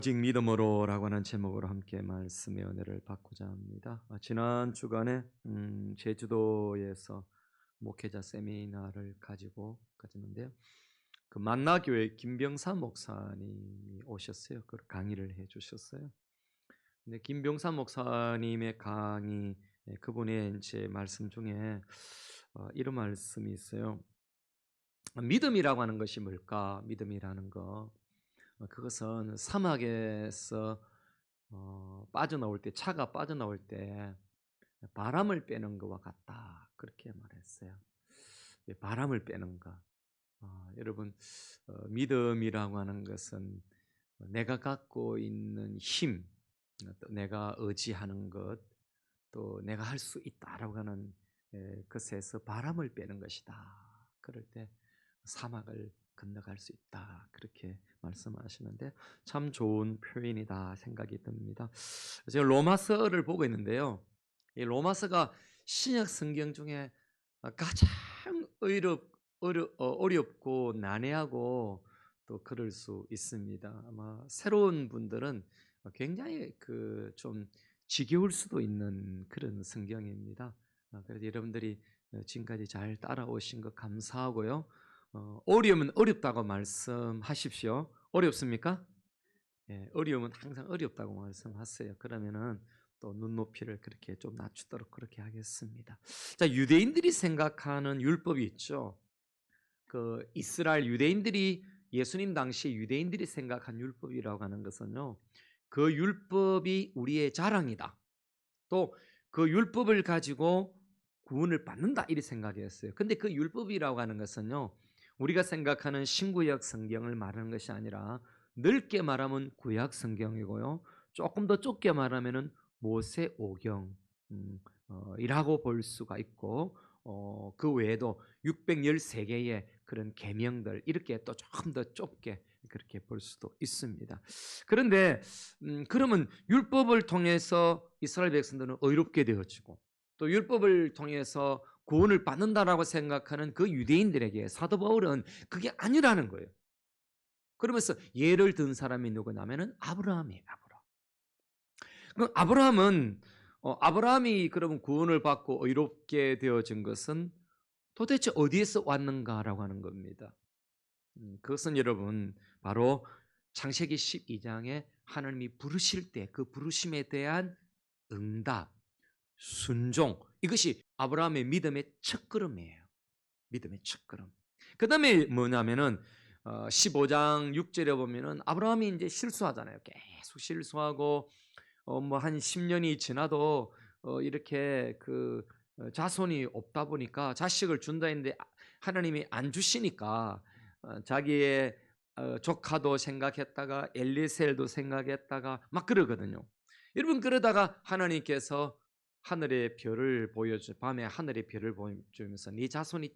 오직 믿음으로라고 하는 제목으로 함께 말씀의 은혜를 받고자 합니다. 지난 주간에 제주도에서 목회자 세미나를 가지는데요. 그 만나교회 김병삼 목사님이 오셨어요. 그 강의를 해주셨어요. 근데 김병삼 목사님의 강의, 그분의 이제 말씀 중에 이런 말씀이 있어요. 믿음이라고 하는 것이 뭘까? 믿음이라는 거. 그것은 사막에서 빠져나올 때, 차가 빠져나올 때 바람을 빼는 것과 같다, 그렇게 말했어요. 바람을 빼는 것. 여러분, 믿음이라고 하는 것은 내가 갖고 있는 힘, 또 내가 의지하는 것, 또 내가 할 수 있다라고 하는 것에서 바람을 빼는 것이다. 그럴 때 사막을 건너갈 수 있다, 그렇게 말씀하시는데 참 좋은 표현이다 생각이 듭니다. 제가 로마서를 보고 있는데요, 이 로마서가 신약 성경 중에 가장 어렵고 난해하고 또 그럴 수 있습니다. 아마 새로운 분들은 굉장히 좀 지겨울 수도 있는 그런 성경입니다. 그래서 여러분들이 지금까지 잘 따라오신 것 감사하고요. 어려우면 어렵다고 말씀하십시오. 어렵습니까? 예, 어려우면 항상 어렵다고 말씀하세요. 그러면은 또 눈높이를 그렇게 좀 낮추도록 그렇게 하겠습니다. 자, 유대인들이 생각하는 율법이 있죠. 그 이스라엘 유대인들이, 예수님 당시 유대인들이 생각한 율법이라고 하는 것은요, 그 율법이 우리의 자랑이다, 또 그 율법을 가지고 구원을 받는다, 이렇게 생각했어요. 근데 그 율법이라고 하는 것은요, 우리가 생각하는 신구약 성경을 말하는 것이 아니라 넓게 말하면 구약 성경이고요, 조금 더 좁게 말하면은 모세오경 이라고 볼 수가 있고, 그 외에도 613개의 그런 계명들, 이렇게 또 조금 더 좁게 그렇게 볼 수도 있습니다. 그런데 그러면 율법을 통해서 이스라엘 백성들은 의롭게 되어지고, 또 율법을 통해서 구원을 받는다라고 생각하는 그 유대인들에게 사도 바울은 그게 아니라는 거예요. 그러면서 예를 든 사람이 누구냐면은 아브라함이에요. 그럼 아브라함이 그러면 구원을 받고 의롭게 되어진 것은 도대체 어디에서 왔는가라고 하는 겁니다. 그것은 여러분 바로 창세기 12장에 하나님이 부르실 때 그 부르심에 대한 응답, 순종, 이것이 아브라함의 믿음의 첫걸음이에요. 믿음의 첫걸음. 그 다음에 뭐냐면은 15장 6절에 보면은 아브라함이 이제 실수하잖아요. 계속 실수하고 뭐 한 10년이 지나도 이렇게 자손이 없다 보니까 자식을 준다 했는데 하나님이 안 주시니까 자기의 조카도 생각했다가 엘리셀도 생각했다가 막 그러거든요. 여러분, 그러다가 하나님께서 하늘의 별을 보여주, 밤에 하늘의 별을 보여주면서 네 자손이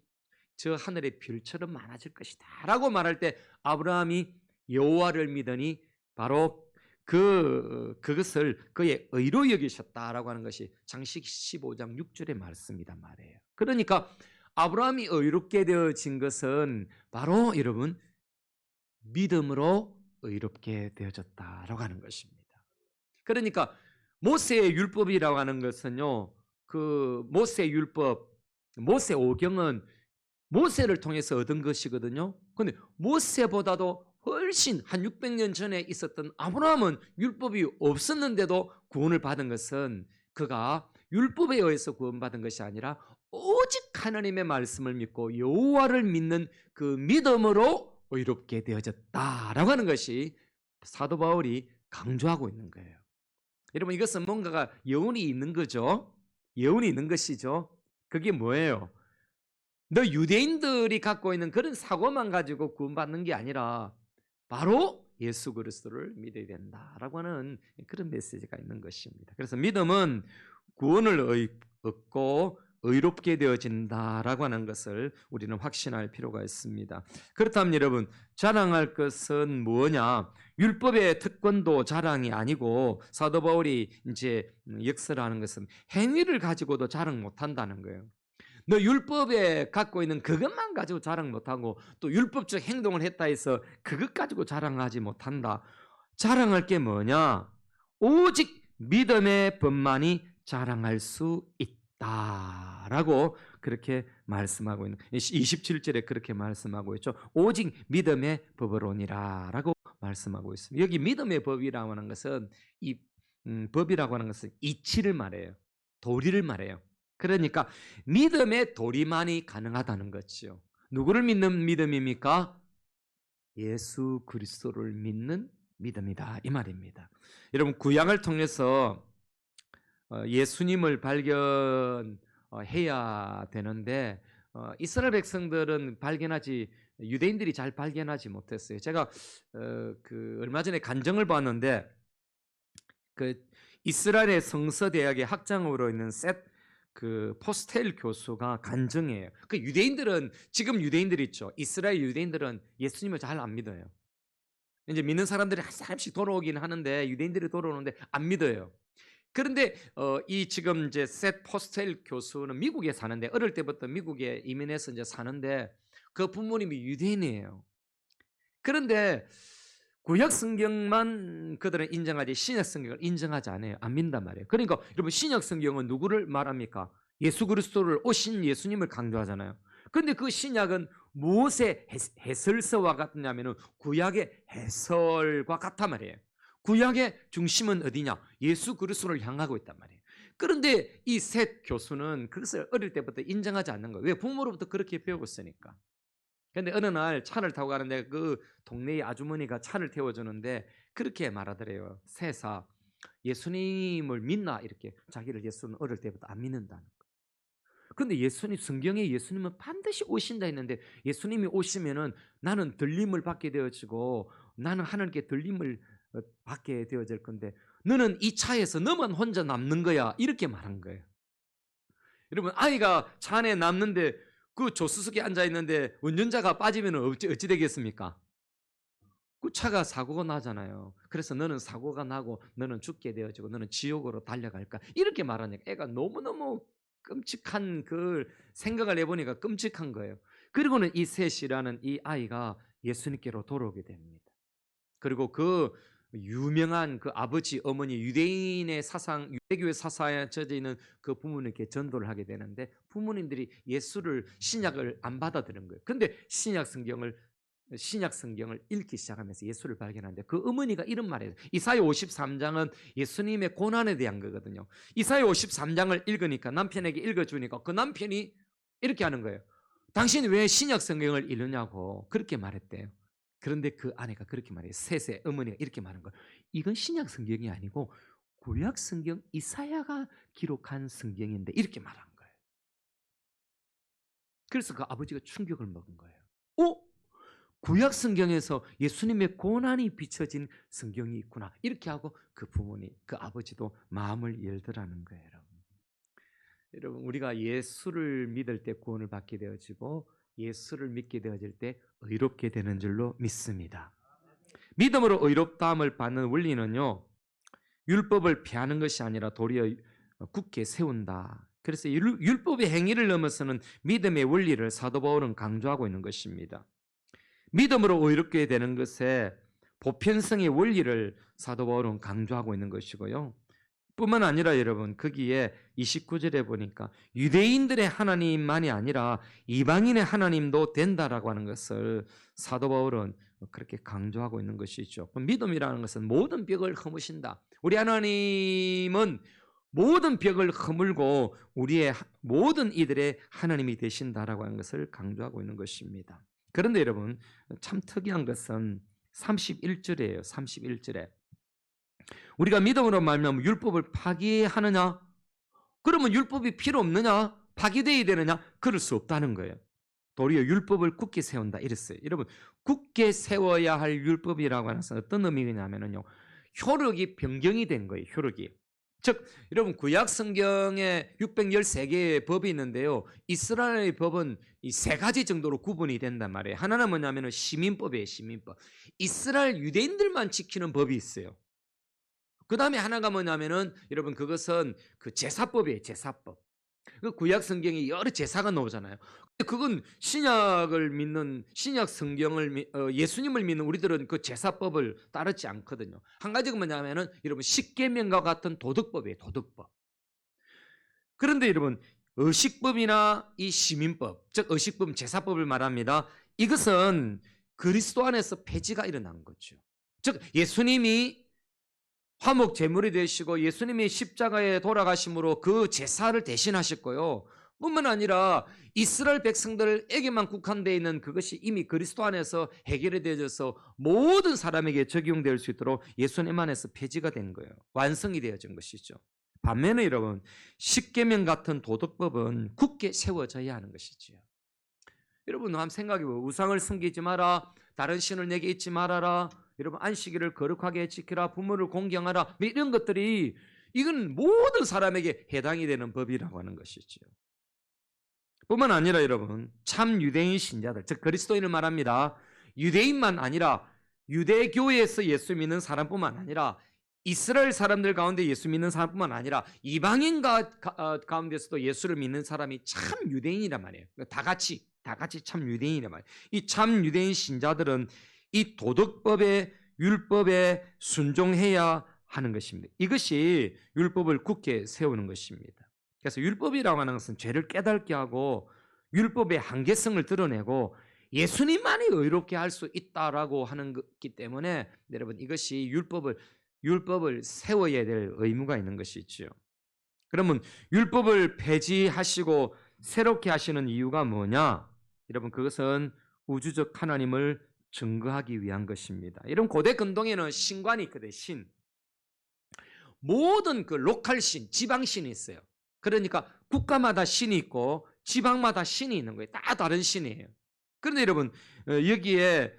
저 하늘의 별처럼 많아질 것이다라고 말할 때 아브라함이 여호와를 믿으니 바로 그것을 그의 의로 여기셨다라고 하는 것이 창세기 15장 6절의 말씀이란 말이에요. 그러니까 아브라함이 의롭게 되어진 것은 바로 여러분 믿음으로 의롭게 되어졌다라고 하는 것입니다. 그러니까 모세의 율법이라고 하는 것은요, 그 모세 율법, 모세 오경은 모세를 통해서 얻은 것이거든요. 그런데 모세보다도 훨씬 한 600년 전에 있었던 아브라함은 율법이 없었는데도 구원을 받은 것은 그가 율법에 의해서 구원받은 것이 아니라 오직 하나님의 말씀을 믿고 여호와를 믿는 그 믿음으로 의롭게 되어졌다라고 하는 것이 사도 바울이 강조하고 있는 거예요. 여러분, 이것은 뭔가가 여운이 있는 거죠. 여운이 있는 것이죠. 그게 뭐예요? 너 유대인들이 갖고 있는 그런 사고만 가지고 구원받는 게 아니라 바로 예수 그리스도를 믿어야 된다라고 하는 그런 메시지가 있는 것입니다. 그래서 믿음은 구원을 얻고 의롭게 되어진다라고 하는 것을 우리는 확신할 필요가 있습니다. 그렇다면 여러분, 자랑할 것은 뭐냐? 율법의 특권도 자랑이 아니고 사도 바울이 이제 역설하는 것은 행위를 가지고도 자랑 못한다는 거예요. 너 율법에 갖고 있는 그것만 가지고 자랑 못하고 또 율법적 행동을 했다 해서 그것 가지고 자랑하지 못한다. 자랑할 게 뭐냐? 오직 믿음의 법만이 자랑할 수 있다라고 그렇게 말씀하고 있는 27절에 그렇게 말씀하고 있죠. 오직 믿음의 법으로니라라고 말씀하고 있습니다. 여기 믿음의 법이라고 하는 것은 이 법이라고 하는 것은 이치를 말해요. 도리를 말해요. 그러니까 믿음의 도리만이 가능하다는 거죠. 누구를 믿는 믿음입니까? 예수 그리스도를 믿는 믿음이다 이 말입니다. 여러분 구약을 통해서 예수님을 발견해야 되는데 이스라엘 백성들은 유대인들이 잘 발견하지 못했어요. 제가 얼마 전에 간증을 봤는데 그 이스라엘의 성서대학의 학장으로 있는 그 포스텔 교수가 간증해요. 그 유대인들은 지금 유대인들 있죠. 이스라엘 유대인들은 예수님을 잘 안 믿어요. 이제 믿는 사람들이 한 사람씩 돌아오긴 하는데 유대인들이 돌아오는데 안 믿어요. 그런데 이 지금 이제 포스텔 교수는 미국에 사는데 어릴 때부터 미국에 이민해서 이제 사는데 그 부모님이 유대인이에요. 그런데 구약 성경만 그들은 인정하지 신약 성경을 인정하지 않아요. 안 믿는단 말이에요. 그러니까 여러분 신약 성경은 누구를 말합니까? 예수 그리스도를 오신 예수님을 강조하잖아요. 그런데 그 신약은 무엇의 해설서와 같냐면은 구약의 해설과 같단 말이에요. 구약의 중심은 어디냐? 예수 그리스도를 향하고 있단 말이에요. 그런데 이 셋 교수는 그것을 어릴 때부터 인정하지 않는 거예요. 왜? 부모로부터 그렇게 배웠으니까. 근데 어느 날 차를 타고 가는데 그 동네의 아주머니가 차를 태워주는데 그렇게 말하더래요. 세사 예수님을 믿나 이렇게 자기를 예수는 어릴 때부터 안 믿는다는 거. 근데 성경에 예수님은 반드시 오신다 했는데 예수님이 오시면은 나는 들림을 받게 되어지고 나는 하나님께 들림을 받게 되어질 건데 너는 이 차에서 너만 혼자 남는 거야 이렇게 말한 거예요. 여러분 아이가 차 안에 남는데 그 조수석에 앉아 있는데 운전자가 빠지면 어찌 되겠습니까? 그 차가 사고가 나잖아요. 그래서 너는 사고가 나고 너는 죽게 되어지고 너는 지옥으로 달려갈까? 이렇게 말하니까 애가 너무너무 끔찍한 그 생각을 해보니까 끔찍한 거예요. 그리고는 이 셋이라는 이 아이가 예수님께로 돌아오게 됩니다. 그리고 그 유명한 그 아버지, 어머니, 유대인의 사상, 유대교의 사상에 젖어 있는 그 부모님께 전도를 하게 되는데 부모님들이 신약을 안 받아들인 거예요. 근데 신약 성경을 읽기 시작하면서 예수를 발견하는데 그 어머니가 이런 말이에요. 이사야 53장은 예수님의 고난에 대한 거거든요. 이사야 53장을 읽으니까 남편에게 읽어주니까 그 남편이 이렇게 하는 거예요. 당신이 왜 신약 성경을 읽느냐고 그렇게 말했대요. 그런데 그 아내가 그렇게 말해요. 셋의 어머니가 이렇게 말한 거예요. 이건 신약 성경이 아니고 구약 성경 이사야가 기록한 성경인데 이렇게 말한 거예요. 그래서 그 아버지가 충격을 먹은 거예요. 구약 성경에서 예수님의 고난이 비춰진 성경이 있구나. 이렇게 하고 그 아버지도 마음을 열더라는 거예요, 여러분. 여러분, 우리가 예수를 믿을 때 구원을 받게 되어지고 예수를 믿게 되어질 때 의롭게 되는 줄로 믿습니다. 믿음으로 의롭다함을 받는 원리는요, 율법을 피하는 것이 아니라 도리어 굳게 세운다. 그래서 율법의 행위를 넘어서는 믿음의 원리를 사도 바울은 강조하고 있는 것입니다. 믿음으로 의롭게 되는 것에 보편성의 원리를 사도 바울은 강조하고 있는 것이고요. 뿐만 아니라 여러분 거기에 29절에 보니까 유대인들의 하나님만이 아니라 이방인의 하나님도 된다라고 하는 것을 사도 바울은 그렇게 강조하고 있는 것이죠. 믿음이라는 것은 모든 벽을 허무신다. 우리 하나님은 모든 벽을 허물고 우리의 모든 이들의 하나님이 되신다라고 하는 것을 강조하고 있는 것입니다. 그런데 여러분 참 특이한 것은 31절이에요. 31절에 우리가 믿음으로 말미암아 율법을 파기하느냐? 그러면 율법이 필요 없느냐? 파기되어야 되느냐? 그럴 수 없다는 거예요. 도리어 율법을 굳게 세운다 이랬어요. 여러분 굳게 세워야 할 율법이라고 하는 것은 어떤 의미냐면요, 효력이 변경이 된 거예요. 효력이. 즉 여러분 구약 성경에 613개의 법이 있는데요, 이스라엘의 법은 이 세 가지 정도로 구분이 된단 말이에요. 하나는 뭐냐면 시민법이에요. 시민법. 이스라엘 유대인들만 지키는 법이 있어요. 그 다음에 하나가 뭐냐면은 여러분 그것은 그 제사법이에요. 제사법. 그 구약 성경에 여러 제사가 나오잖아요. 근데 그건 신약을 믿는 신약 성경을 예수님을 믿는 우리들은 그 제사법을 따르지 않거든요. 한 가지가 뭐냐면은 여러분 십계명과 같은 도덕법이에요. 도덕법. 그런데 여러분 의식법이나 이 시민법, 즉 의식법 제사법을 말합니다. 이것은 그리스도 안에서 폐지가 일어난 거죠. 즉 예수님이 화목 제물이 되시고 예수님이 십자가에 돌아가심으로 그 제사를 대신하셨고요. 뿐만 아니라 이스라엘 백성들에게만 국한되어 있는 그것이 이미 그리스도 안에서 해결이 되어져서 모든 사람에게 적용될 수 있도록 예수님 안에서 폐지가 된 거예요. 완성이 되어진 것이죠. 반면에 여러분 십계명 같은 도덕법은 굳게 세워져야 하는 것이지요. 여러분 한번 생각해보세요. 우상을 섬기지 마라, 다른 신을 내게 잊지 말아라, 여러분 안식일을 거룩하게 지키라, 부모를 공경하라, 이런 것들이 이건 모든 사람에게 해당이 되는 법이라고 하는 것이죠. 뿐만 아니라 여러분 참 유대인 신자들, 즉 그리스도인을 말합니다. 유대인만 아니라 유대교에서 예수 믿는 사람뿐만 아니라 이스라엘 사람들 가운데 예수 믿는 사람뿐만 아니라 이방인 가운데서도 예수를 믿는 사람이 참 유대인이란 말이에요. 다 같이 참 유대인이란 말이에요. 이 참 유대인 신자들은 이 도덕법에 율법에 순종해야 하는 것입니다. 이것이 율법을 굳게 세우는 것입니다. 그래서 율법이라고 하는 것은 죄를 깨닫게 하고 율법의 한계성을 드러내고 예수님만이 의롭게 할 수 있다라고 하는 것이기 때문에 여러분 이것이 율법을 세워야 될 의무가 있는 것이지요. 그러면 율법을 폐지하시고 새롭게 하시는 이유가 뭐냐? 여러분 그것은 우주적 하나님을 증거하기 위한 것입니다. 이런 고대 근동에는 신관이 있거든요. 신. 모든 그 로컬 신, 지방 신이 있어요. 그러니까 국가마다 신이 있고 지방마다 신이 있는 거예요. 다 다른 신이에요. 그런데 여러분 여기에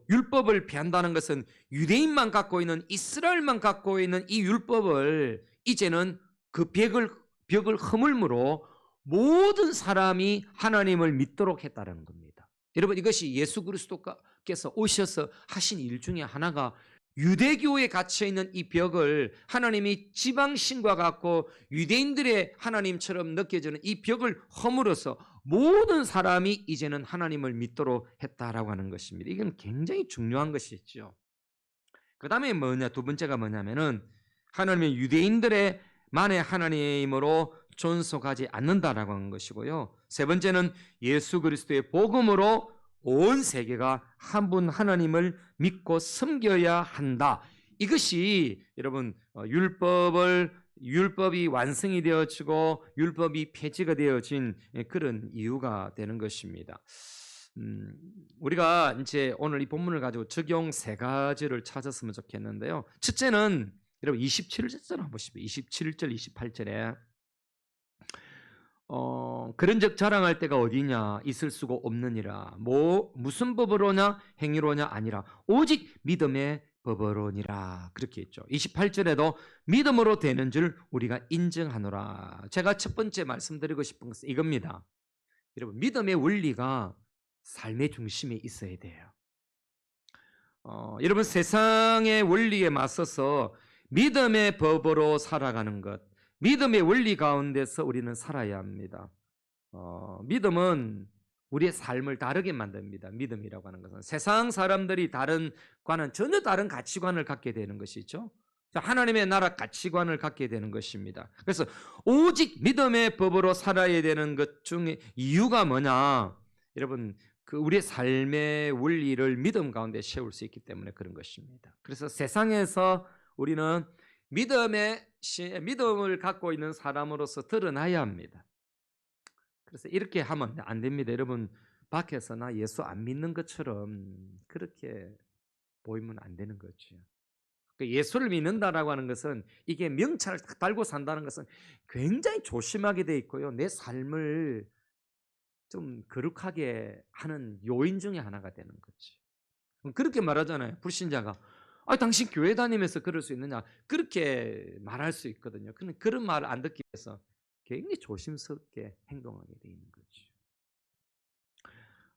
율법을 폐한다는 것은 유대인만 갖고 있는 이스라엘만 갖고 있는 이 율법을 이제는 그 벽을 허물므로 모든 사람이 하나님을 믿도록 했다는 겁니다. 여러분 이것이 예수 그리스도께서 오셔서 하신 일 중에 하나가 유대교에 갇혀있는 이 벽을 하나님이 지방신과 같고 유대인들의 하나님처럼 느껴지는 이 벽을 허물어서 모든 사람이 이제는 하나님을 믿도록 했다라고 하는 것입니다. 이건 굉장히 중요한 것이죠. 그 다음에 두 번째가 뭐냐면은 하나님은 유대인들의 만의 하나님으로 존속하지 않는다라고 하는 것이고요. 세 번째는 예수 그리스도의 복음으로 온 세계가 한 분 하나님을 믿고 섬겨야 한다. 이것이 여러분 율법이 완성이 되어지고 율법이 폐지가 되어진 그런 이유가 되는 것입니다. 우리가 이제 오늘 이 본문을 가지고 적용 세 가지를 찾았으면 좋겠는데요. 첫째는 여러분 27절 한번 보십시오. 27절 28절에 그런즉 자랑할 때가 어디냐 있을 수가 없느니라. 무슨 법으로냐 행위로냐 아니라 오직 믿음의 법으로니라. 그렇게 했죠. 28절에도 믿음으로 되는 줄 우리가 인정하노라. 제가 첫 번째 말씀드리고 싶은 것은 이겁니다. 여러분 믿음의 원리가 삶의 중심에 있어야 돼요. 여러분 세상의 원리에 맞서서 믿음의 법으로 살아가는 것, 믿음의 원리 가운데서 우리는 살아야 합니다. 믿음은 우리의 삶을 다르게 만듭니다. 믿음이라고 하는 것은 세상 사람들이 과는 전혀 다른 가치관을 갖게 되는 것이죠. 하나님의 나라 가치관을 갖게 되는 것입니다. 그래서 오직 믿음의 법으로 살아야 되는 것 중에 이유가 뭐냐? 여러분 우리의 삶의 원리를 믿음 가운데 세울 수 있기 때문에 그런 것입니다. 그래서 세상에서 우리는 믿음을 갖고 있는 사람으로서 드러나야 합니다. 그래서 이렇게 하면 안 됩니다. 여러분 밖에서 나 예수 안 믿는 것처럼 그렇게 보이면 안 되는 거죠. 예수를 믿는다라고 하는 것은 이게 명찰을 딱 달고 산다는 것은 굉장히 조심하게 돼 있고요. 내 삶을 좀 거룩하게 하는 요인 중에 하나가 되는 거지. 그렇게 말하잖아요. 불신자가 당신 교회 다니면서 그럴 수 있느냐? 그렇게 말할 수 있거든요. 근데 그런 말을 안 듣기 위해서 굉장히 조심스럽게 행동하게 돼 있는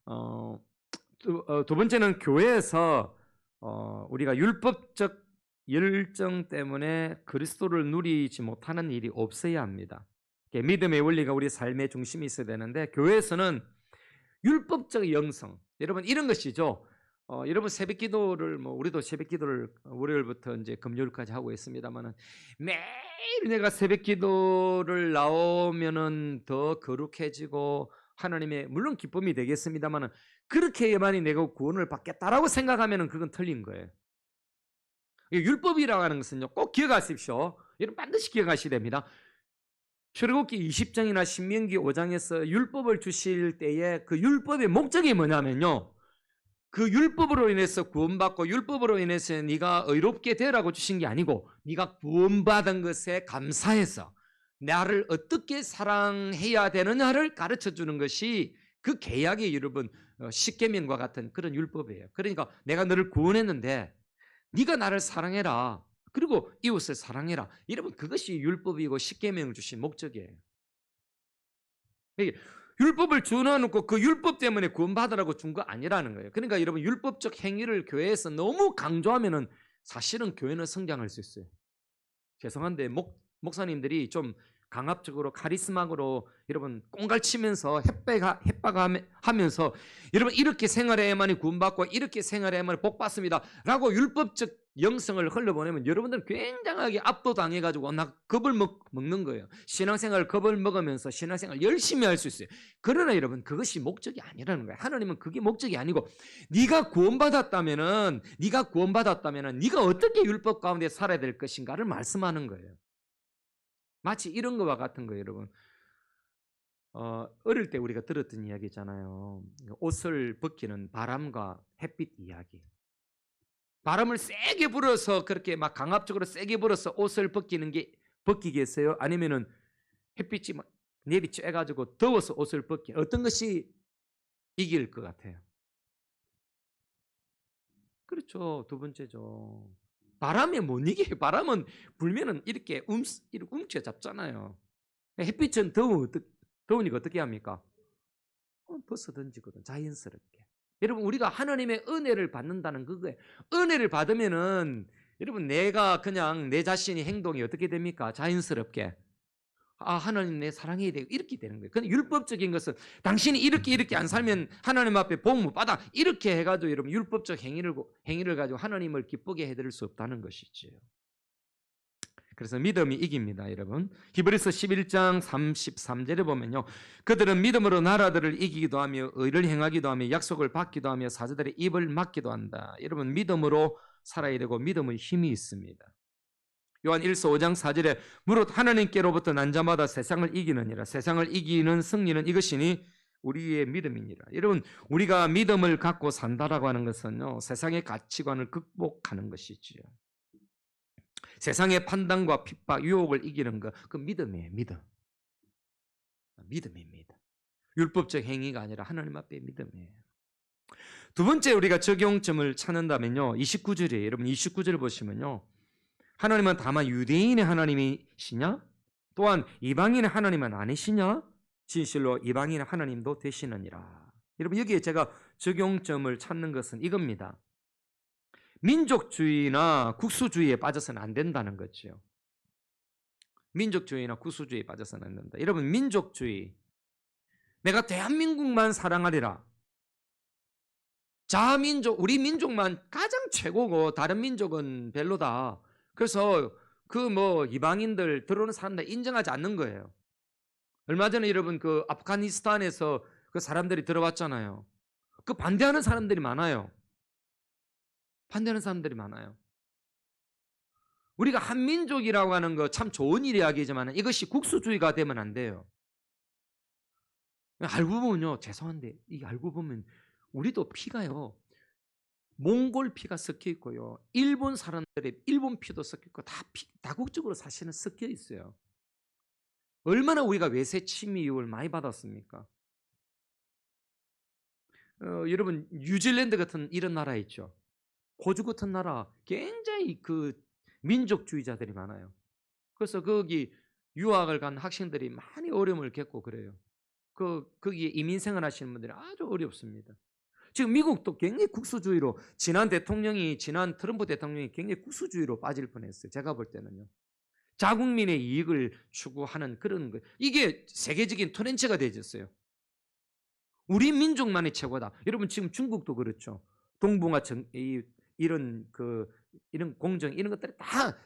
거죠. 두 번째는 교회에서 우리가 율법적 열정 때문에 그리스도를 누리지 못하는 일이 없어야 합니다. 믿음의 원리가 우리 삶의 중심이 있어야 되는데 교회에서는 율법적 영성, 여러분 이런 것이죠. 여러분 새벽 기도를 우리도 새벽 기도를 월요일부터 이제 금요일까지 하고 있습니다만은 매일 내가 새벽 기도를 나오면은 더 거룩해지고 하나님의 물론 기쁨이 되겠습니다만은 그렇게만이 내가 구원을 받겠다라고 생각하면은 그건 틀린 거예요. 율법이라고 하는 것은요 꼭 기억하십시오. 여러분 반드시 기억하셔야 됩니다. 출애굽기 20장이나 신명기 5장에서 율법을 주실 때에 그 율법의 목적이 뭐냐면요. 그 율법으로 인해서 구원받고 율법으로 인해서 네가 의롭게 되라고 주신 게 아니고 네가 구원받은 것에 감사해서 나를 어떻게 사랑해야 되느냐를 가르쳐 주는 것이 그 계약의 여러분 십계명과 같은 그런 율법이에요. 그러니까 내가 너를 구원했는데 네가 나를 사랑해라. 그리고 이웃을 사랑해라. 여러분 그것이 율법이고 십계명을 주신 목적이에요. 율법을 주어놓고 그 율법 때문에 구원받으라고 준 거 아니라는 거예요. 그러니까 여러분 율법적 행위를 교회에서 너무 강조하면은 사실은 교회는 성장할 수 있어요. 죄송한데 목사님들이 좀 강압적으로 카리스마로 여러분 꽁갈치면서 협박하면서 여러분 이렇게 생활해야만이 구원받고 이렇게 생활해야만이 복받습니다 라고 율법적 영성을 흘려보내면 여러분들은 굉장하게 압도당해가지고 겁을 먹는 거예요. 신앙생활 겁을 먹으면서 신앙생활 열심히 할 수 있어요. 그러나 여러분 그것이 목적이 아니라는 거예요. 하나님은 그게 목적이 아니고 네가 구원받았다면은 네가 어떻게 율법 가운데 살아야 될 것인가를 말씀하는 거예요. 마치 이런 거와 같은 거예요, 여러분. 어릴 때 우리가 들었던 이야기잖아요. 옷을 벗기는 바람과 햇빛 이야기. 바람을 세게 불어서 그렇게 막 강압적으로 세게 불어서 옷을 벗기겠어요? 아니면은 햇빛이 막 내리쬐가지고 더워서 옷을 어떤 것이 이길 것 같아요? 그렇죠. 두 번째죠. 바람에 못 이겨요. 바람은 불면은 이렇게 움켜잡잖아요. 햇빛은 더우니까 어떻게 합니까? 벗어 던지거든, 자연스럽게. 여러분, 우리가 하나님의 은혜를 받는다는 그거예요. 은혜를 받으면은, 여러분, 내가 그냥 내 자신의 행동이 어떻게 됩니까? 자연스럽게. 하나님 내 사랑해야 되고, 이렇게 되는 거예요. 근데 율법적인 것은 당신이 이렇게 안 살면 하나님 앞에 복 못 받아. 이렇게 해가지고 여러분, 율법적 행위를 가지고 하나님을 기쁘게 해드릴 수 없다는 것이지요. 그래서 믿음이 이깁니다, 여러분. 히브리서 11장 33절에 보면요. 그들은 믿음으로 나라들을 이기기도 하며 의를 행하기도 하며 약속을 받기도 하며 사자들의 입을 막기도 한다. 여러분 믿음으로 살아야 되고 믿음의 힘이 있습니다. 요한 1서 5장 4절에 무릇 하나님께로부터 난 자마다 세상을 이기느니라. 세상을 이기는 승리는 이것이니 우리의 믿음이니라. 여러분 우리가 믿음을 갖고 산다라고 하는 것은요. 세상의 가치관을 극복하는 것이지요. 세상의 판단과 핍박, 유혹을 이기는 것, 그 믿음이에요. 믿음입니다. 율법적 행위가 아니라 하나님 앞에 믿음이에요. 두 번째 우리가 적용점을 찾는다면요. 29절이에요. 여러분 29절 보시면요. 하나님은 다만 유대인의 하나님이시냐? 또한 이방인의 하나님은 아니시냐? 진실로 이방인의 하나님도 되시느니라. 여러분 여기에 제가 적용점을 찾는 것은 이겁니다. 민족주의나 국수주의에 빠져서는 안 된다는 거죠. 민족주의나 국수주의에 빠져서는 안 된다. 여러분 민족주의, 내가 대한민국만 사랑하리라. 자민족, 우리 민족만 가장 최고고 다른 민족은 별로다. 그래서 그 이방인들 들어오는 사람들 인정하지 않는 거예요. 얼마 전에 여러분 그 아프가니스탄에서 그 사람들이 들어왔잖아요. 그 반대하는 사람들이 많아요. 우리가 한민족이라고 하는 거 참 좋은 이야기지만 이것이 국수주의가 되면 안 돼요. 알고 보면요, 죄송한데 이게 알고 보면 우리도 피가요, 몽골 피가 섞여 있고요, 일본 사람들의 일본 피도 섞여 있고 다 다국적으로 사실은 섞여 있어요. 얼마나 우리가 외세 침미 유혹을 많이 받았습니까? 여러분 뉴질랜드 같은 이런 나라 있죠. 호주 같은 나라 굉장히 그 민족주의자들이 많아요. 그래서 거기 유학을 간 학생들이 많이 어려움을 겪고 그래요. 거기에 이민 생활하시는 분들이 아주 어렵습니다. 지금 미국도 굉장히 국수주의로 지난 트럼프 대통령이 굉장히 국수주의로 빠질 뻔했어요. 제가 볼 때는요. 자국민의 이익을 추구하는 그런 거. 이게 세계적인 트렌드가 되어졌어요. 우리 민족만이 최고다. 여러분 지금 중국도 그렇죠. 동북아 이런 이런 공정 이런 것들이 다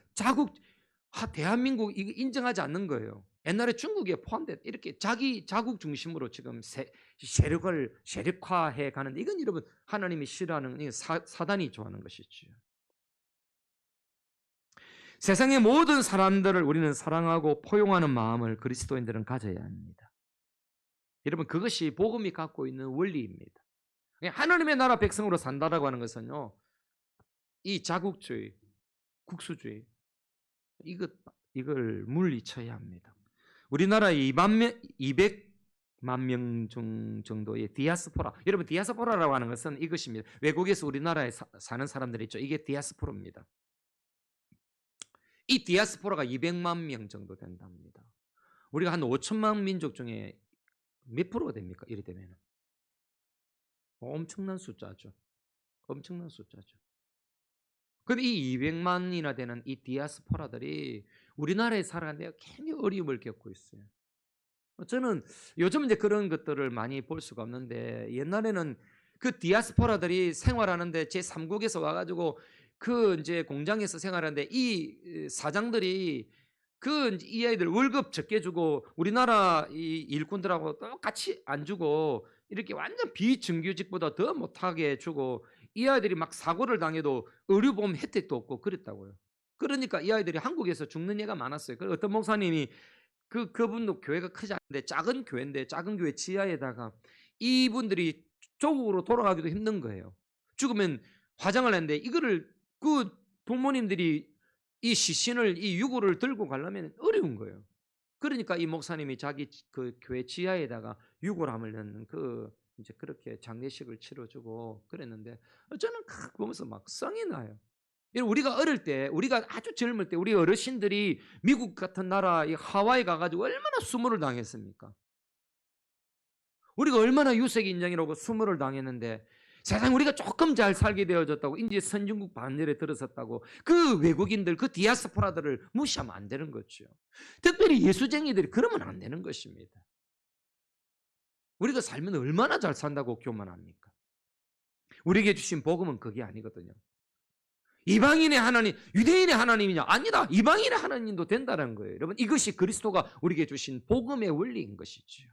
대한민국 이거 인정하지 않는 거예요. 옛날에 중국에 포함된 이렇게 자기 자국 중심으로 지금 세력화해 가는데 이건 여러분 하나님이 싫어하는 사단이 좋아하는 것이죠. 세상의 모든 사람들을 우리는 사랑하고 포용하는 마음을 그리스도인들은 가져야 합니다. 여러분 그것이 복음이 갖고 있는 원리입니다. 하나님의 나라 백성으로 산다라고 하는 것은요, 이 자국주의, 국수주의 이걸 물리쳐야 합니다. 우리나라에 200만 명 정도의 디아스포라. 여러분 디아스포라라고 하는 것은 이것입니다. 외국에서 우리나라에 사는 사람들이 있죠. 이게 디아스포라입니다. 이 디아스포라가 200만 명 정도 된답니다. 우리가 한 5천만 민족 중에 몇 프로가 됩니까? 이래 되면 엄청난 숫자죠. 엄청난 숫자죠. 근데 이 200만이나 되는 이 디아스포라들이 우리나라에 살아가는데 굉장히 어려움을 겪고 있어요. 저는 요즘 이제 그런 것들을 많이 볼 수가 없는데 옛날에는 그 디아스포라들이 생활하는데 제3국에서 와가지고 그 이제 공장에서 생활하는데 이 사장들이 이 아이들 월급 적게 주고 우리나라 이 일꾼들하고 똑같이 안 주고 이렇게 완전 비정규직보다 더 못하게 주고 이 아이들이 막 사고를 당해도 의료보험 혜택도 없고 그랬다고요. 그러니까 이 아이들이 한국에서 죽는 예가 많았어요. 어떤 목사님이 그분도 교회가 크지 않은데 작은 교회인데 작은 교회 지하에다가 이분들이 조국으로 돌아가기도 힘든 거예요. 죽으면 화장을 했는데 이거를 그 부모님들이 이 시신을 이 유골을 들고 가려면 어려운 거예요. 그러니까 이 목사님이 자기 그 교회 지하에다가 유골함을 넣는 이제 그렇게 장례식을 치러주고 그랬는데 저는 보면서 막 성이 나요. 우리가 어릴 때, 우리가 아주 젊을 때 우리 어르신들이 미국 같은 나라 이 하와이 가가지고 얼마나 수모를 당했습니까? 우리가 얼마나 유색 인종이라고 수모를 당했는데 세상 우리가 조금 잘 살게 되어졌다고 이제 선진국 반열에 들어섰다고 그 외국인들 그 디아스포라들을 무시하면 안 되는 거죠. 특별히 예수쟁이들이 그러면 안 되는 것입니다. 우리가 살면 얼마나 잘 산다고 교만합니까? 우리에게 주신 복음은 그게 아니거든요. 이방인의 하나님, 유대인의 하나님이냐? 아니다. 이방인의 하나님도 된다는 거예요. 여러분 이것이 그리스도가 우리에게 주신 복음의 원리인 것이지요.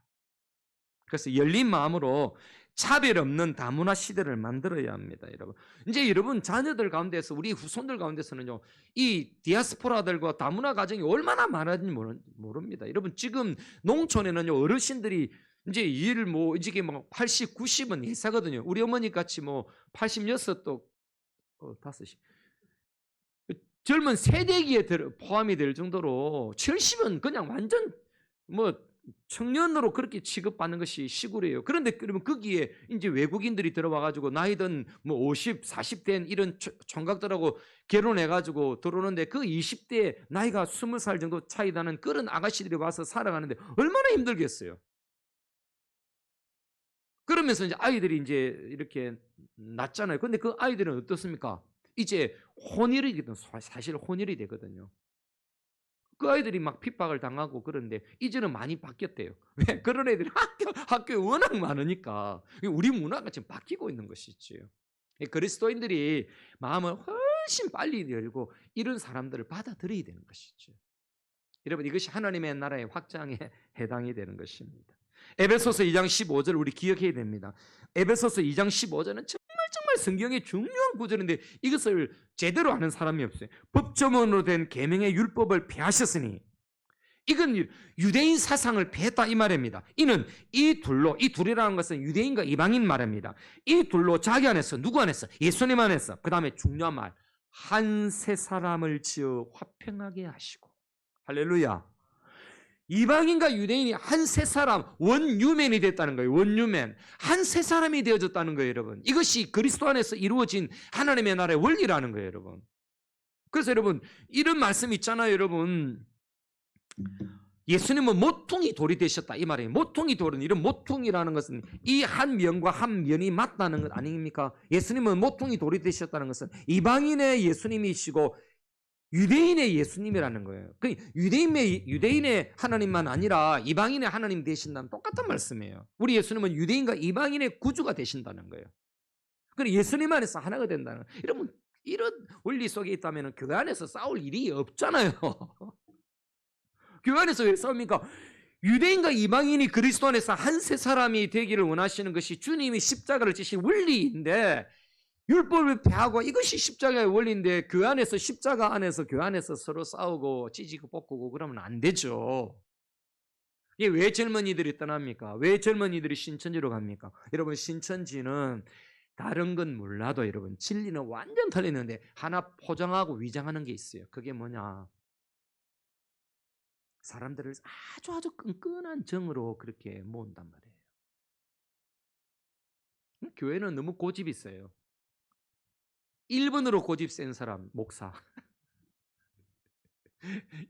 그래서 열린 마음으로 차별 없는 다문화 시대를 만들어야 합니다, 여러분. 이제 여러분 자녀들 가운데서 우리 후손들 가운데서는요, 이 디아스포라들과 다문화 가정이 얼마나 많은지 모릅니다. 여러분 지금 농촌에는요 어르신들이 이제 일 이게 80, 90은 예사거든요. 우리 어머니 같이 86도 5시 젊은 세대기에 포함이 될 정도로 70은 그냥 완전 청년으로 그렇게 취급받는 것이 시골이에요. 그런데 그러면 거기에 이제 외국인들이 들어와가지고 나이든 50, 40된 이런 총각들하고 결혼해가지고 들어오는데 그 20대 나이가 20살 정도 차이 나는 그런 아가씨들이 와서 살아가는데 얼마나 힘들겠어요. 그러면서 이제 아이들이 이제 이렇게 낳잖아요. 근데 그 아이들은 어떻습니까? 이제 사실 혼혈이 되거든요. 그 아이들이 막 핍박을 당하고 그런데 이제는 많이 바뀌었대요. 왜? 그런 애들이 학교에 워낙 많으니까 우리 문화가 지금 바뀌고 있는 것이지요. 그리스도인들이 마음을 훨씬 빨리 열고 이런 사람들을 받아들여야 되는 것이죠. 여러분 이것이 하나님의 나라의 확장에 해당이 되는 것입니다. 에베소서 2장 15절 우리 기억해야 됩니다. 에베소서 2장 15절은 정말 성경의 중요한 구절인데 이것을 제대로 아는 사람이 없어요. 법조문으로 된 계명의 율법을 폐하셨으니 이건 유대인 사상을 폐했다 이 말입니다. 이는 이 둘이라는 것은 유대인과 이방인 말입니다. 이 둘로 자기 안에서 누구 안에서 예수님 안에서 그 다음에 중요한 말 한 세 사람을 지어 화평하게 하시고 할렐루야. 이방인과 유대인이 한 세 사람 원유맨이 됐다는 거예요. 원유맨 한 세 사람이 되어졌다는 거예요, 여러분. 이것이 그리스도 안에서 이루어진 하나님의 나라의 원리라는 거예요, 여러분. 그래서 여러분 이런 말씀 있잖아요, 여러분. 예수님은 모퉁이 돌이 되셨다 이 말이에요. 모퉁이 돌은 이런 모퉁이라는 것은 이 한 면과 한 면이 맞다는 것 아닙니까? 예수님은 모퉁이 돌이 되셨다는 것은 이방인의 예수님이시고 유대인의 예수님이라는 거예요. 그 유대인의 하나님만 아니라 이방인의 하나님 되신다는 똑같은 말씀이에요. 우리 예수님은 유대인과 이방인의 구주가 되신다는 거예요. 그럼 예수님 안에서 하나가 된다는 거예요. 여러분, 이런 원리 속에 있다면 교회 안에서 싸울 일이 없잖아요. 교회 안에서 왜 싸웁니까? 유대인과 이방인이 그리스도 안에서 한 세 사람이 되기를 원하시는 것이 주님이 십자가를 지신 원리인데, 율법을 폐하고 이것이 십자가의 원리인데 그 안에서 십자가 안에서 교회 안에서 서로 싸우고 찢고 볶고 그러면 안 되죠. 이게 왜 젊은이들이 떠납니까? 왜 젊은이들이 신천지로 갑니까? 여러분, 신천지는 다른 건 몰라도 여러분 진리는 완전 틀리는데 하나 포장하고 위장하는 게 있어요. 그게 뭐냐? 사람들을 아주 끈끈한 정으로 그렇게 모은단 말이에요. 교회는 너무 고집이 있어요. 1번으로 고집 센 사람 목사,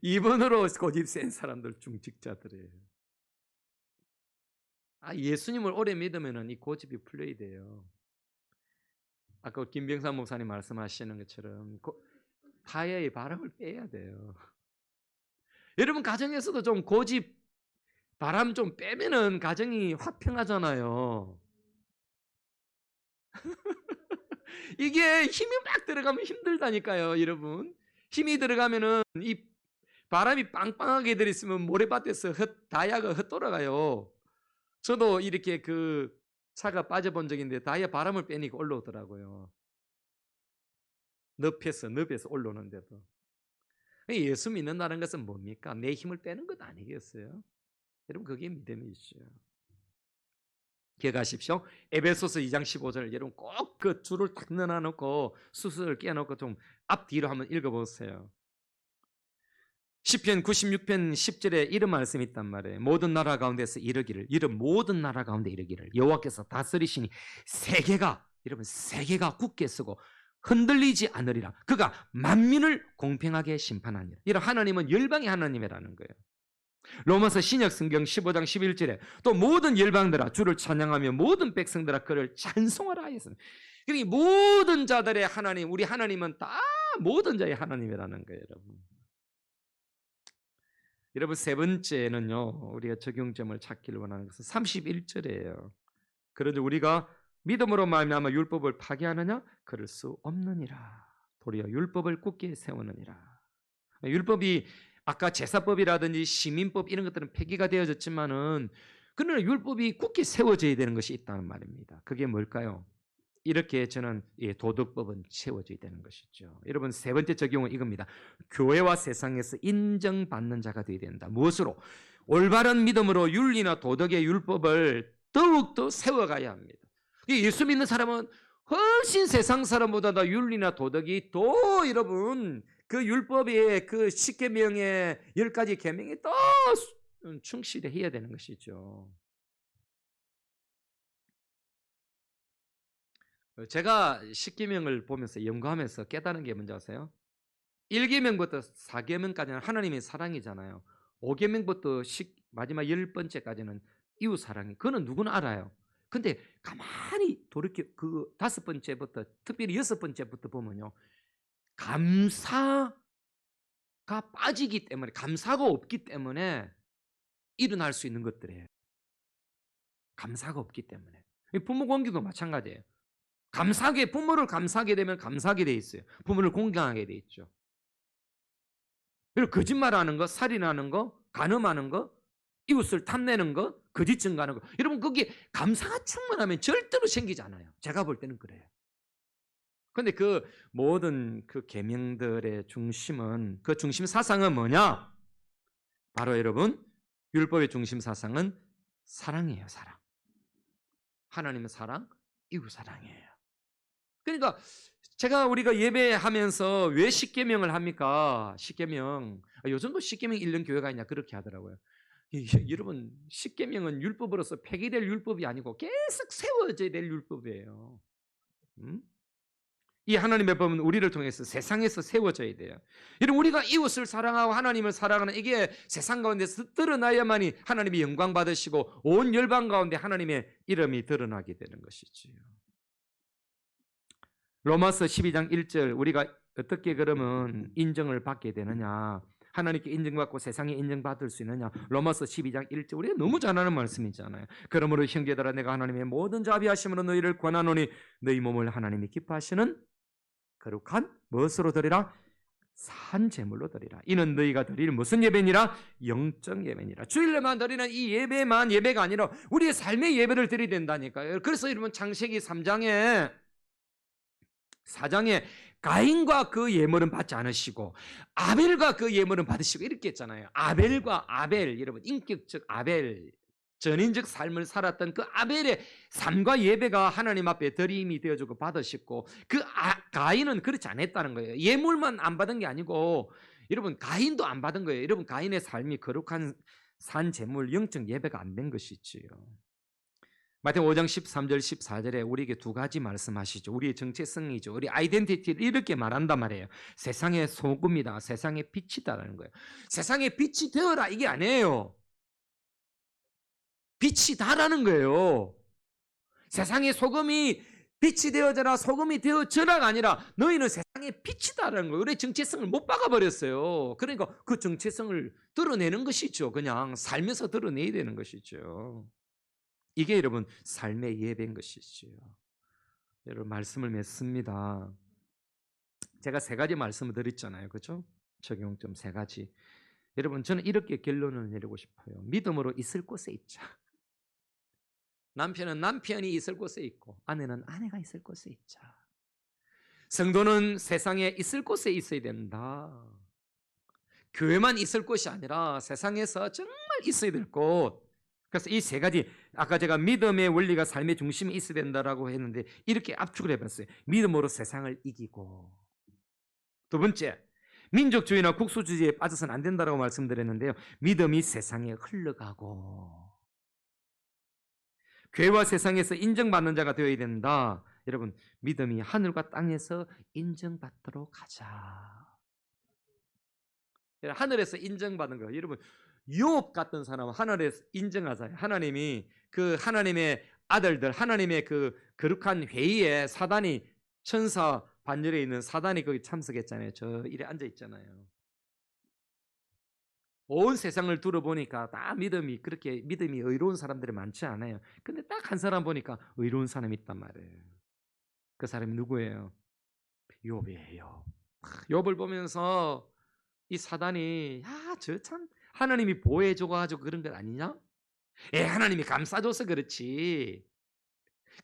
2번으로 고집 센 사람들 중직자들이에요. 예수님을 오래 믿으면 이 고집이 풀려야 돼요. 아까 김병삼 목사님 말씀하시는 것처럼 타야의 바람을 빼야 돼요. 여러분, 가정에서도 좀 고집 바람 좀 빼면은 가정이 화평하잖아요. 이게 힘이 막 들어가면 힘들다니까요, 여러분. 힘이 들어가면은 이 바람이 빵빵하게 들어있으면 모래밭에서 다이아가 흩돌아가요. 저도 이렇게 그 차가 빠져본 적이 있는데 다이아 바람을 빼니까 올라오더라고요. 늪에서 올라오는데도. 예수 믿는다는 것은 뭡니까? 내 힘을 빼는 것 아니겠어요? 여러분, 그게 믿음이죠. 기억하십시오. 에베소서 2장 15절 여러분 꼭 그 줄을 탁 넣어놓고 수술을 깨놓고 좀 앞뒤로 한번 읽어보세요. 시편 96편 10절에 이런 말씀이 있단 말이에요. 모든 나라 가운데서 이르기를, 모든 나라 가운데 이르기를 여호와께서 다스리시니 여러분 세계가 굳게 서고 흔들리지 않으리라. 그가 만민을 공평하게 심판하니라. 이런 하나님은 열방의 하나님이라는 거예요. 로마서 신약 성경 15장 11절에 또 모든 열방들아 주를 찬양하며 모든 백성들아 그를 찬송하라 하였습니다. 그러니까 모든 자들의 하나님, 우리 하나님은 다 모든 자의 하나님이라는 거예요, 여러분. 여러분, 세 번째는요, 우리가 적용점을 찾기를 원하는 것은 31절이에요. 그런데 우리가 믿음으로 말미암아 율법을 파괴하느냐? 그럴 수 없느니라. 도리어 율법을 굳게 세우느니라. 율법이 아까 제사법이라든지 시민법 이런 것들은 폐기가 되어졌지만은 그러나 율법이 굳게 세워져야 되는 것이 있다는 말입니다. 그게 뭘까요? 이렇게 저는 도덕법은 채워져야 되는 것이죠. 여러분, 세 번째 적용은 이겁니다. 교회와 세상에서 인정받는 자가 되어야 된다. 무엇으로? 올바른 믿음으로 윤리나 도덕의 율법을 더욱더 세워가야 합니다. 예수 믿는 사람은 훨씬 세상 사람보다 더 윤리나 도덕이 더 여러분 그 율법의 그 10계명의 10가지 계명에 더 충실히 해야 되는 것이죠. 제가 10계명을 보면서 연구하면서 깨달은 게 뭔지 아세요? 1계명부터 4계명까지는 하나님의 사랑이잖아요. 5계명부터 마지막 10번째까지는 이웃 사랑이. 그거는 누구나 알아요. 근데 가만히 돌이켜 그 5번째부터 특별히 6번째부터 보면요. 감사가 빠지기 때문에, 감사가 없기 때문에 일어날 수 있는 것들이에요. 감사가 없기 때문에. 부모 관계도 마찬가지예요. 부모를 감사하게 되면 감사하게 돼 있어요. 부모를 공경하게 돼 있죠. 그리고 거짓말하는 거, 살인하는 거, 간음하는 거, 이웃을 탐내는 거, 거짓 증거하는 거. 여러분, 거기에 감사가 충만하면 절대로 생기지 않아요. 제가 볼 때는 그래요. 그런데 그 모든 그 계명들의 중심은, 그 중심 사상은 뭐냐? 바로 여러분, 율법의 중심 사상은 사랑이에요. 사랑. 하나님의 사랑, 이웃 사랑이에요. 그러니까 우리가 예배하면서 왜 10계명을 합니까? 10계명. 요즘도 10계명 읽는 교회가 있냐 그렇게 하더라고요. 여러분, 10계명은 율법으로서 폐기될 율법이 아니고 계속 세워져야 될 율법이에요. 이 하나님의 법은 우리를 통해서 세상에서 세워져야 돼요. 여러분, 우리가 이웃을 사랑하고 하나님을 사랑하는 이게 세상 가운데서 드러나야만이 하나님이 영광 받으시고 온 열방 가운데 하나님의 이름이 드러나게 되는 것이지요. 로마서 12장 1절 우리가 어떻게 그러면 인정을 받게 되느냐? 하나님께 인정받고 세상에 인정받을 수 있느냐? 로마서 12장 1절 우리가 너무 잘 아는 말씀이잖아요. 그러므로 형제들아 내가 하나님의 모든 자비하심으로 너희를 권하노니 너희 몸을 하나님이 기뻐하시는 거룩한 무엇으로 드리라? 산 제물로 드리라. 이는 너희가 드릴 무슨 예배니라? 영적 예배니라. 주일날만 드리는 이 예배만 예배가 아니라 우리의 삶의 예배를 드려야 된다니까요. 그래서 여러분 창세기 3장에 4장에 가인과 그 예물은 받지 않으시고 아벨과 그 예물은 받으시고 이렇게 했잖아요. 아벨과 아벨, 여러분 인격적 아벨, 전인적 삶을 살았던 그 아벨의 삶과 예배가 하나님 앞에 드림이 되어주고 받으셨고 그 가인은 그렇지 않았다는 거예요. 예물만 안 받은 게 아니고 여러분 가인도 안 받은 거예요. 여러분 가인의 삶이 거룩한 산 제물 영적 예배가 안 된 것이지요. 마태복음 5장 13절 14절에 우리에게 두 가지 말씀하시죠. 우리의 정체성이죠. 우리 아이덴티티를 이렇게 말한단 말이에요. 세상의 소금이다. 세상의 빛이다라는 거예요. 세상의 빛이 되어라 이게 아니에요. 빛이 다라는 거예요. 세상의 소금이 빛이 되어져라 소금이 되어져라가 아니라 너희는 세상의 빛이다라는 거예요. 우리의 정체성을 못 박아버렸어요. 그러니까 그 정체성을 드러내는 것이죠. 그냥 살면서 드러내야 되는 것이죠. 이게 여러분 삶의 예배인 것이죠. 여러분 말씀을 맺습니다. 제가 세 가지 말씀을 드렸잖아요. 그렇죠? 적용점 세 가지. 여러분 저는 이렇게 결론을 내리고 싶어요. 믿음으로 있을 곳에 있자. 남편은 남편이 있을 곳에 있고 아내는 아내가 있을 곳에 있자. 성도는 세상에 있을 곳에 있어야 된다. 교회만 있을 곳이 아니라 세상에서 정말 있어야 될 곳. 그래서 이 세 가지 아까 제가 믿음의 원리가 삶의 중심에 있어야 된다라고 했는데 이렇게 압축을 해봤어요. 믿음으로 세상을 이기고 두 번째 민족주의나 국수주의에 빠져서는 안 된다라고 말씀드렸는데요. 믿음이 세상에 흘러가고 교회와 세상에서 인정받는 자가 되어야 된다. 여러분 믿음이 하늘과 땅에서 인정받도록 하자. 하늘에서 인정받는 거. 여러분 욥 같은 사람은 하늘에서 인정하잖아요. 하나님이 그 하나님의 아들들 하나님의 그 거룩한 회의에 사단이 천사 반열에 있는 사단이 거기 참석했잖아요. 저 이래 앉아 있잖아요. 온 세상을 둘러보니까 다 믿음이 그렇게 믿음이 의로운 사람들이 많지 않아요. 근데 딱 한 사람 보니까 의로운 사람이 있단 말이에요. 그 사람이 누구예요? 욥이에요. 욥을 보면서 이 사단이 저 참 하나님이 보호해줘가지고 그런 것 아니냐? 하나님이 감싸줘서 그렇지.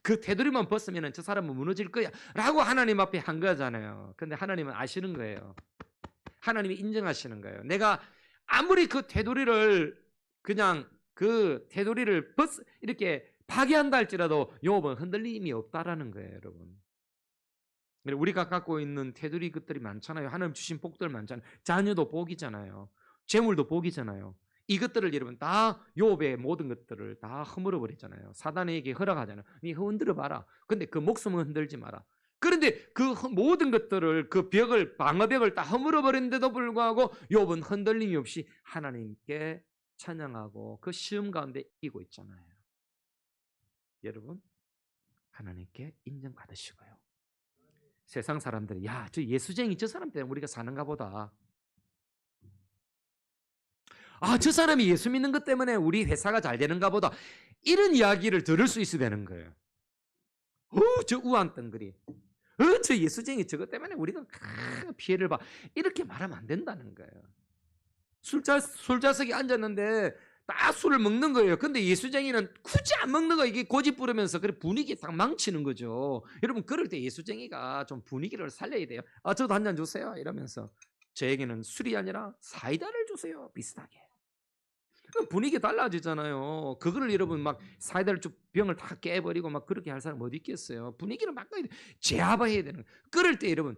그 테두리만 벗으면 저 사람은 무너질 거야 라고 하나님 앞에 한 거잖아요. 근데 하나님은 아시는 거예요. 하나님이 인정하시는 거예요. 내가 아무리 그 테두리를 그냥 그 테두리를 이렇게 파괴한다 할지라도 욥은 흔들림이 없다라는 거예요, 여러분. 우리가 갖고 있는 테두리 것들이 많잖아요. 하나님 주신 복들 많잖아요. 자녀도 복이잖아요. 재물도 복이잖아요. 이것들을 여러분 다 욥의 모든 것들을 다 허물어 버리잖아요. 사단에게 허락하잖아요. 네 흔들어 봐라. 근데 그 목숨은 흔들지 마라. 그런데 그 모든 것들을 그 벽을 방어벽을 다 허물어 버린데도 불구하고 욥은 흔들림이 없이 하나님께 찬양하고 그 시험 가운데 이기고 있잖아요. 여러분 하나님께 인정받으시고요. 세상 사람들이 저 예수쟁이 저 사람 때문에 우리가 사는가 보다. 저 사람이 예수 믿는 것 때문에 우리 회사가 잘 되는가 보다. 이런 이야기를 들을 수 있어야 되는 거예요. 저 우한 덩그리. 저 예수쟁이 저것 때문에 우리는 피해를 봐. 이렇게 말하면 안 된다는 거예요. 술자석에 앉았는데 딱 술을 먹는 거예요. 근데 예수쟁이는 굳이 안 먹는 거 이게 고집 부르면서 그래 분위기 딱 망치는 거죠. 여러분 그럴 때 예수쟁이가 좀 분위기를 살려야 돼요. 저도 한 잔 주세요 이러면서 저에게는 술이 아니라 사이다를 주세요. 비슷하게. 그럼 분위기 달라지잖아요. 그거를 여러분 막 사이다를 쭉 병을 다 깨버리고 막 그렇게 할 사람 어디 있겠어요. 분위기를 바꿔야 돼. 제압해야 되는 거예요. 그럴 때 여러분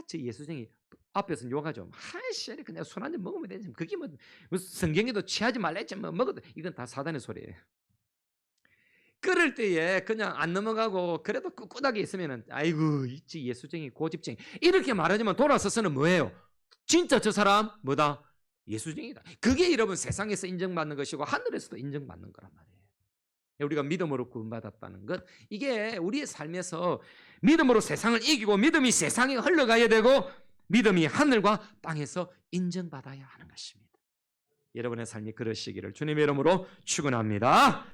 저 예수쟁이 앞에서는 욕하죠. 하이씨 이렇게 내가 술 한 잔 먹으면 되지. 그게 뭐 성경에도 취하지 말라 했지 뭐 먹어도 이건 다 사단의 소리예요. 그럴 때에 그냥 안 넘어가고 그래도 꿋꿋하게 있으면은 아이고 있지 예수쟁이 고집쟁이 이렇게 말하지만 돌아서서는 뭐예요? 진짜 저 사람 뭐다? 예수쟁이다. 그게 여러분 세상에서 인정받는 것이고 하늘에서도 인정받는 거란 말이에요. 우리가 믿음으로 구원받았다는 것 이게 우리의 삶에서 믿음으로 세상을 이기고 믿음이 세상에 흘러가야 되고 믿음이 하늘과 땅에서 인정받아야 하는 것입니다. 여러분의 삶이 그러시기를 주님의 이름으로 축원합니다.